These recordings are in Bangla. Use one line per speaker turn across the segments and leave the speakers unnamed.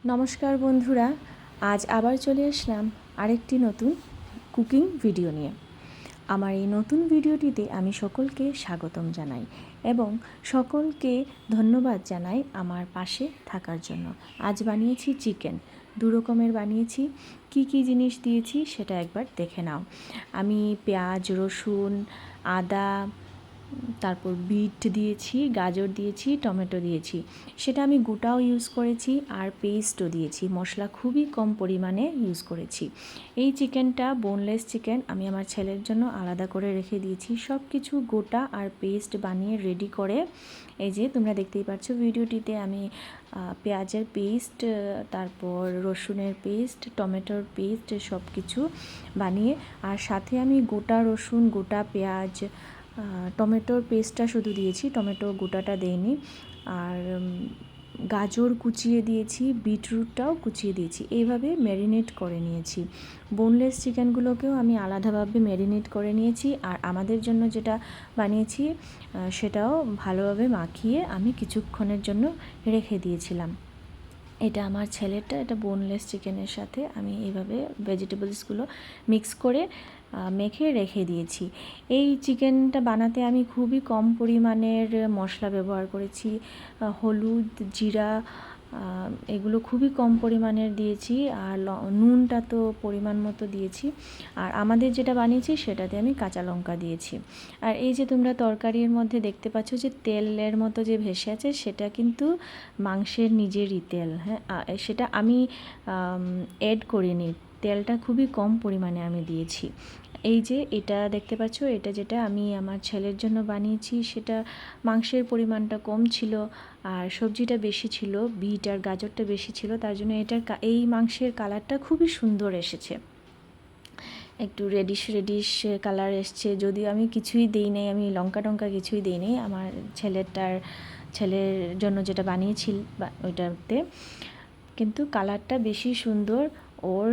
নমস্কার বন্ধুরা, আজ আবার চলে আসলাম আরেকটি নতুন কুকিং ভিডিও নিয়ে। আমার এই নতুন ভিডিওটিতে আমি সকলকে স্বাগতম জানাই এবং সকলকে ধন্যবাদ জানাই আমার পাশে থাকার জন্য। আজ বানিয়েছি চিকেন, দু রকমের বানিয়েছি। কি জিনিস দিয়েছি সেটা একবার দেখে নাও। আমি পেঁয়াজ, রসুন, আদা, তারপর বিট দিয়েছি, গাজর দিয়েছি, টমেটো দিয়েছি। সেটা আমি গোটাও ইউজ করেছি আর পেস্টও দিয়েছি। মশলা খুবই কম পরিমাণে ইউজ করেছি। এই চিকেনটা বোনলেস চিকেন আমি আমার ছেলের জন্য আলাদা করে রেখে দিয়েছি। সব কিছু গোটা আর পেস্ট বানিয়ে রেডি করে এই যে তোমরা দেখতেই পাচ্ছ ভিডিওটিতে আমি পেঁয়াজের পেস্ট, তারপর রসুনের পেস্ট, টমেটোর পেস্ট সব কিছু বানিয়ে, আর সাথে আমি গোটা রসুন, গোটা পেঁয়াজ, টমেটোর পেস্টটা শুধু দিয়েছি, টমেটো গোটাটা দেইনি। আর গাজর কুচিয়ে দিয়েছি, বিটরুটটাও কুচিয়ে দিয়েছি। এইভাবে ম্যারিনেট করে নিয়েছি। বোনলেস চিকেনগুলোকেও আমি আলাদাভাবে ম্যারিনেট করে নিয়েছি। আর আমাদের জন্য যেটা বানিয়েছি সেটাও ভালোভাবে মাখিয়ে আমি কিছুক্ষণের জন্য রেখে দিয়েছিলাম। এটা আমার ছেলেরটা, এটা বোনলেস চিকেনের সাথে আমি এইভাবে ভেজিটেবলসগুলো মিক্স করে মেখে রেখে দিয়েছি। এই চিকেনটা বানাতে আমি খুবই কম পরিমাণের মশলা ব্যবহার করেছি। হলুদ, জিরা এগুলো খুবই কম পরিমাণের দিয়েছি। আর নুনটা তো পরিমাণ মতো দিয়েছি। আর আমাদের যেটা বানিয়েছি সেটাতে আমি কাঁচা লঙ্কা দিয়েছি। আর এই যে তোমরা তরকারির মধ্যে দেখতে পাচ্ছ যে তেলের মতো যে ভেসে আছে, সেটা কিন্তু মাংসের নিজেরই তেল। হ্যাঁ, সেটা আমি অ্যাড করিনি, তেলটা খুবই কম পরিমাণে আমি দিয়েছি। এই যে এটা দেখতে পাচ্ছ, এটা যেটা আমি আমার ছেলের জন্য বানিয়েছি, সেটা মাংসের পরিমাণটা কম ছিল আর সবজিটা বেশি ছিল, বিট আর গাজরটা বেশি ছিল, তার জন্য এই মাংসের কালারটা খুবই সুন্দর এসেছে। একটু রেডিশ কালার এসছে, যদিও আমি কিছুই দিই নাই, আমি লঙ্কা টঙ্কা কিছুই দিই নাই আমার ছেলের জন্য যেটা বানিয়েছি ওইটাতে, কিন্তু কালারটা বেশি সুন্দর ওর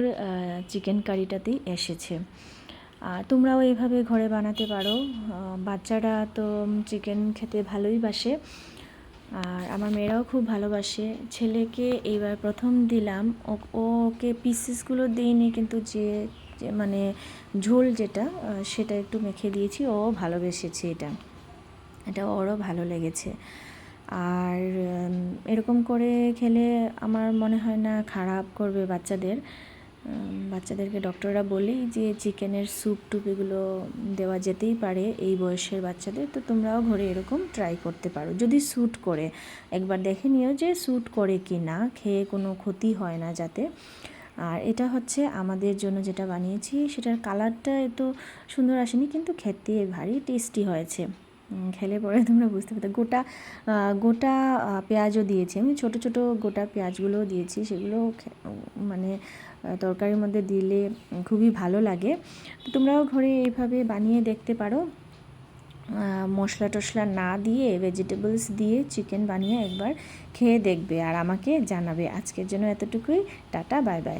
চিকেন কারিটাতেই এসেছে। তোমরাও এইভাবে ঘরে বানাতে পারো। বাচ্চারা তো চিকেন খেতে ভালোই বাসে, আর আমার মেয়েরাও খুব ভালোবাসে। ছেলেকে এইবার প্রথম দিলাম, ওকে পিসেসগুলো দিইনি, কিন্তু যে মানে ঝোল যেটা সেটা একটু মেখে দিয়েছি। ও ভালোবেসেছে এটা ওরও ভালো লেগেছে। আর এরকম করে খেলে আমার মনে হয় না খারাপ করবে বাচ্চাদেরকে ডক্টররা বলেই যে চিকেনের স্যুপ টুপ এগুলো দেওয়া যেতেই পারে এই বয়সের বাচ্চাদের। তো তোমরাও ঘরে এরকম ট্রাই করতে পারো, যদি স্যুট করে। একবার দেখে নিও যে স্যুট করে কি না, খেয়ে কোনো ক্ষতি হয় না যাতে। আর এটা হচ্ছে আমাদের জন্য যেটা বানিয়েছি, সেটার কালারটা এত সুন্দর আসেনি, কিন্তু খেতে ভারী টেস্টি হয়েছে। খেলে পরে তোমরা বুঝতে পারবে। গোটা পেঁয়াজও দিয়েছি আমি, ছোট ছোট গোটা পেঁয়াজগুলোও দিয়েছি। সেগুলো মানে তরকারির মধ্যে দিলে খুবই ভালো লাগে। তো তোমরাও ঘরে এইভাবে বানিয়ে দেখতে পারো। মশলা টশলা না দিয়ে ভেজিটেবলস দিয়ে চিকেন বানিয়ে একবার খেয়ে দেখবে আর আমাকে জানাবে। আজকের জন্য এতটুকুই। Tata, bye bye.